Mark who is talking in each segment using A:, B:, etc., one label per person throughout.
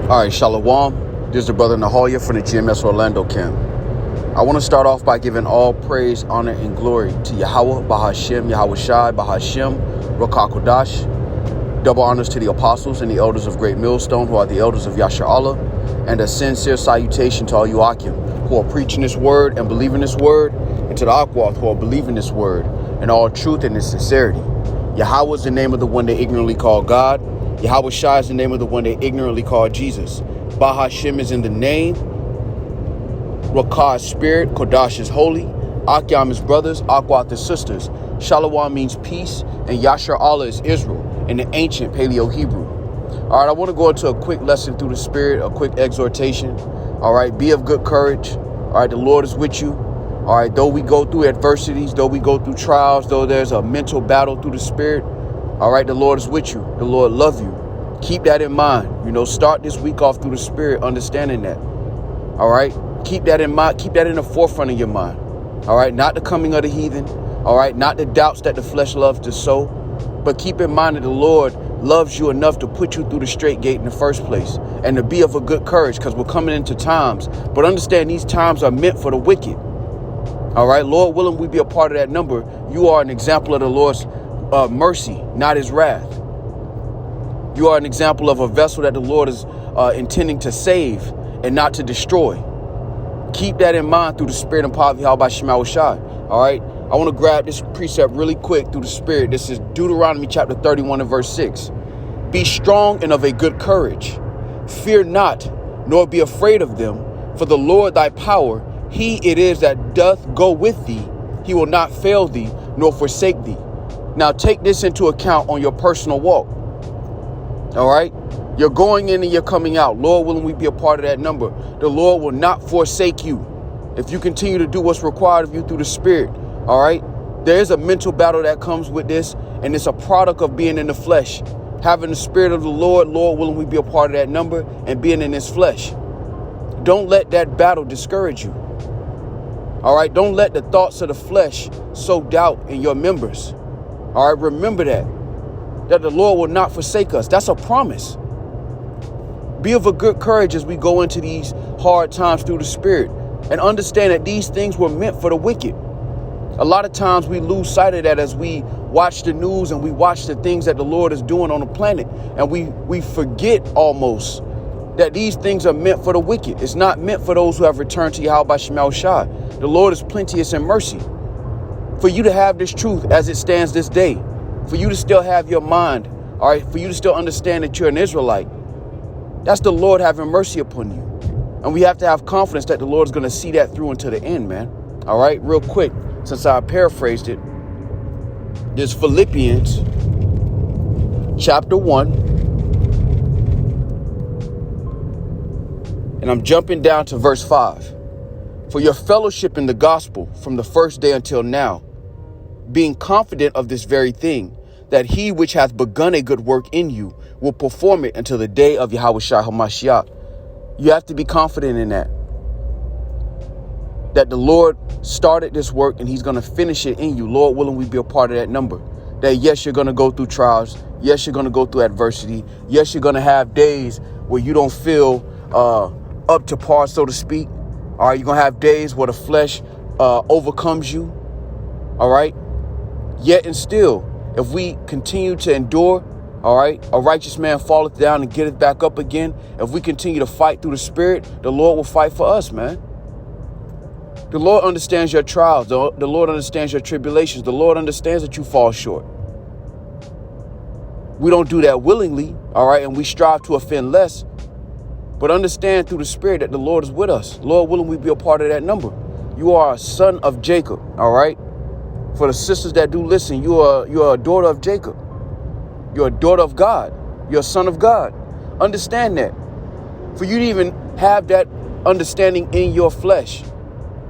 A: All right, Shalom. This is the brother Nahoya from the GMS Orlando camp. I want to start off by giving all praise, honor, and glory to Yahweh, Bahashem, Yahweh Shai, Bahashem, Rakakodash. Double honors to the apostles and the elders of Great Millstone, who are the elders of Yashar Allah, and a sincere salutation to all you Akim, who are preaching this word and believing this word, and to the Akwath, who are believing this word in all truth and in sincerity. Yahweh is the name of the one they ignorantly call God. Yahweh Shai is the name of the one they ignorantly call Jesus. Bahashem is in the name. Rakah is spirit. Kodash is holy. Akyam is brothers. Akwath is sisters. Shalom means peace. And Yashar Allah is Israel in the ancient Paleo-Hebrew. All right, I want to go into a quick lesson through the spirit, a quick exhortation. All right, be of good courage. All right, the Lord is with you. All right, though we go through adversities, though we go through trials, though there's a mental battle through the spirit, all right, the Lord is with you. The Lord loves you. Keep that in mind. Start this week off through the spirit, understanding that. All right, keep that in mind. Keep that in the forefront of your mind. All right, not the coming of the heathen. All right, not the doubts that the flesh loves to sow, but keep in mind that the Lord loves you enough to put you through the straight gate in the first place and to be of a good courage, because we're coming into times. But understand, these times are meant for the wicked. All right, Lord willing, we be a part of that number. You are an example of the Lord's mercy, not his wrath. You are an example of a vessel that the Lord is intending to save and not to destroy. Keep that in mind through the spirit and power of Yahweh Shema Shai. All right, I want to grab this precept really quick through the spirit. This is Deuteronomy chapter 31 and verse 6. Be strong and of a good courage. Fear not, nor be afraid of them, for the Lord thy power, he it is that doth go with thee. He will not fail thee, nor forsake thee. Now take this into account on your personal walk. All right. You're going in and you're coming out. Lord willing, we be a part of that number. The Lord will not forsake you if you continue to do what's required of you through the spirit. All right. There is a mental battle that comes with this, and it's a product of being in the flesh. Having the spirit of the Lord, Lord willing, we be a part of that number and being in this flesh. Don't let that battle discourage you. All right. Don't let the thoughts of the flesh sow doubt in your members. All right. Remember that the Lord will not forsake us. That's a promise. Be of a good courage as we go into these hard times through the spirit, and understand that these things were meant for the wicked. A lot of times we lose sight of that as we watch the news and we watch the things that the Lord is doing on the planet. And we forget almost that these things are meant for the wicked. It's not meant for those who have returned to Yahweh Shema Shai. The Lord is plenteous in mercy. For you to have this truth as it stands this day, for you to still have your mind, all right, for you to still understand that you're an Israelite, that's the Lord having mercy upon you. And we have to have confidence that the Lord is going to see that through until the end, man. All right, real quick, since I paraphrased it, there's Philippians chapter 1. And I'm jumping down to verse 5. For your fellowship in the gospel from the first day until now, being confident of this very thing, that he which hath begun a good work in you will perform it until the day of Yahweh Shai HaMashiach. You have to be confident in that the Lord started this work and he's going to finish it in you. Lord willing, we be a part of that number. That yes, you're going to go through trials. Yes, you're going to go through adversity. Yes, you're going to have days where you don't feel up to par, so to speak. All right, you're going to have days where the flesh overcomes you. All right. Yet and still, if we continue to endure, all right, a righteous man falleth down and getteth back up again. If we continue to fight through the spirit, the Lord will fight for us, man. The Lord understands your trials. The Lord understands your tribulations. The Lord understands that you fall short. We don't do that willingly, all right, and we strive to offend less. But understand through the spirit that the Lord is with us. Lord willing, we be a part of that number. You are a son of Jacob, all right? For the sisters that do listen, you are a daughter of Jacob. You're a daughter of God. You're a son of God. Understand that. For you to even have that understanding in your flesh,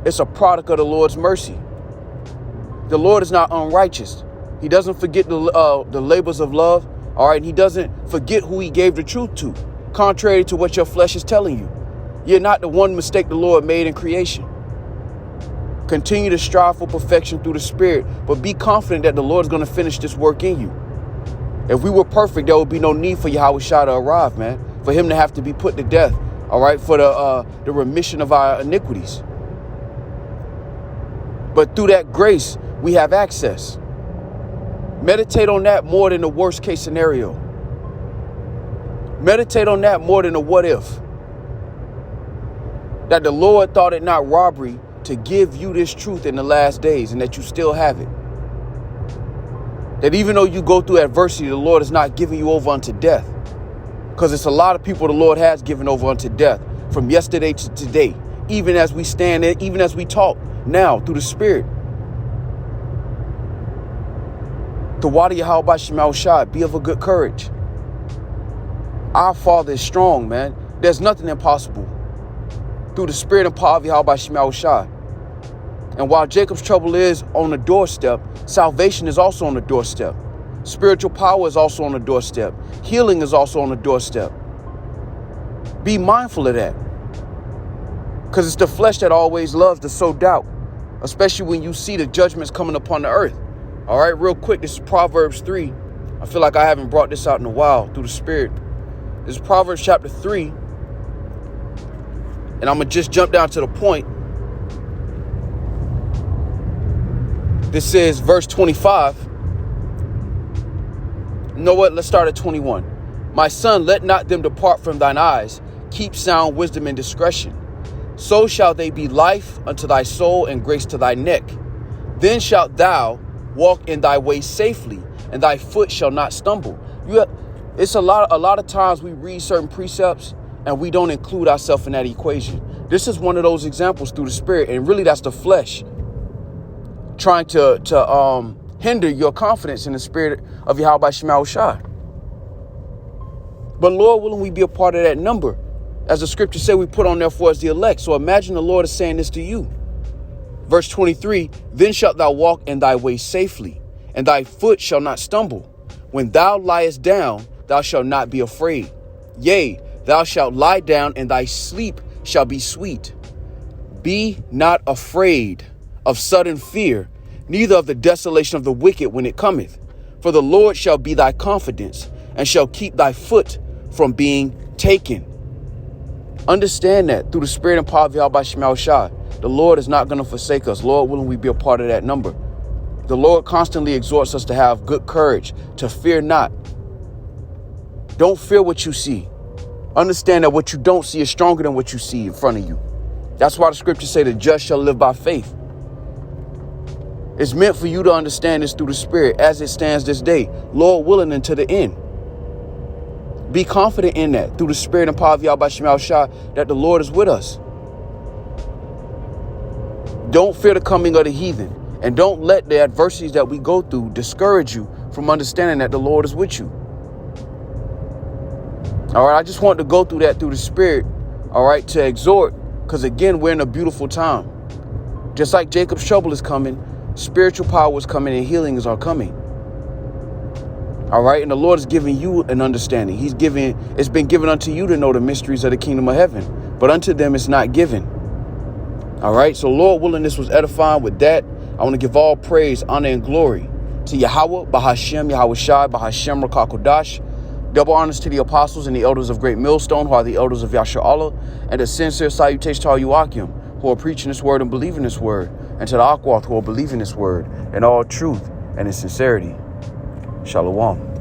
A: it's a product of the Lord's mercy. The Lord is not unrighteous. He doesn't forget the labors of love. All right. He doesn't forget who he gave the truth to, contrary to what your flesh is telling you. You're not the one mistake the Lord made in creation. Continue to strive for perfection through the spirit, but be confident that the Lord is going to finish this work in you. If we were perfect, there would be no need for Yahweh Shai to arrive, man. for him to have to be put to death, all right, for the remission of our iniquities. But through that grace, we have access. Meditate on that more than the worst case scenario. Meditate on that more than the what if. That the Lord thought it not robbery to give you this truth in the last days, and that you still have it. That even though you go through adversity, the Lord is not giving you over unto death. Because it's a lot of people the Lord has given over unto death from yesterday to today, even as we stand there, even as we talk now through the Spirit. The water Yahweh Shema Shai, be of a good courage. Our Father is strong, man. There's nothing impossible. Through the Spirit and power of Yahweh Shema Shai. And while Jacob's trouble is on the doorstep, salvation is also on the doorstep. Spiritual power is also on the doorstep. Healing is also on the doorstep. Be mindful of that. Because it's the flesh that always loves to sow doubt, especially when you see the judgments coming upon the earth. All right, real quick, this is Proverbs 3. I feel like I haven't brought this out in a while through the Spirit. This is Proverbs chapter 3. And I'm going to just jump down to the point. This is verse 25. You know what? Let's start at 21. My son, let not them depart from thine eyes. Keep sound wisdom and discretion. So shall they be life unto thy soul and grace to thy neck. Then shalt thou walk in thy way safely, and thy foot shall not stumble. It's a lot of times we read certain precepts and we don't include ourselves in that equation. This is one of those examples through the Spirit, and really that's the flesh trying to hinder your confidence in the Spirit of Yahweh Shema Shai. But Lord willing, we be a part of that number. As the scripture said, we put on there for us the elect. So imagine the Lord is saying this to you. Verse 23, then shalt thou walk in thy way safely, and thy foot shall not stumble. When thou liest down, thou shalt not be afraid. Yea, thou shalt lie down, and thy sleep shall be sweet. Be not afraid of sudden fear, neither of the desolation of the wicked when it cometh. For the Lord shall be thy confidence, and shall keep thy foot from being taken. Understand that through the Spirit and power of Yahweh Shema Shai, the Lord is not going to forsake us. Lord willing, we be a part of that number. The Lord constantly exhorts us to have good courage, to fear not. Don't fear what you see. Understand that what you don't see is stronger than what you see in front of you. That's why the scriptures say the just shall live by faith. It's meant for you to understand this through the Spirit as it stands this day. Lord willing, unto the end. Be confident in that through the Spirit and power of Yahweh Shema Shai, that the Lord is with us. Don't fear the coming of the heathen, and don't let the adversities that we go through discourage you from understanding that the Lord is with you. All right, I just wanted to go through that through the Spirit, all right, to exhort, because again, we're in a beautiful time. Just like Jacob's trouble is coming, spiritual power is coming, and healings are coming. All right, and the Lord is giving you an understanding. It's been given unto you to know the mysteries of the kingdom of heaven, but unto them it's not given. All right, so Lord willing, this was edifying. With that, I want to give all praise, honor, and glory to Yahweh, Bahashem, Yahweh Shai, Bahashem, Rakakodash. Double honors to the apostles and the elders of Great Millstone, who are the elders of Yasha Allah, and a sincere salutation to all you Akim, who are preaching this word and believing this word, and to the Akwath, who are believing this word in all truth and in sincerity. Shalom.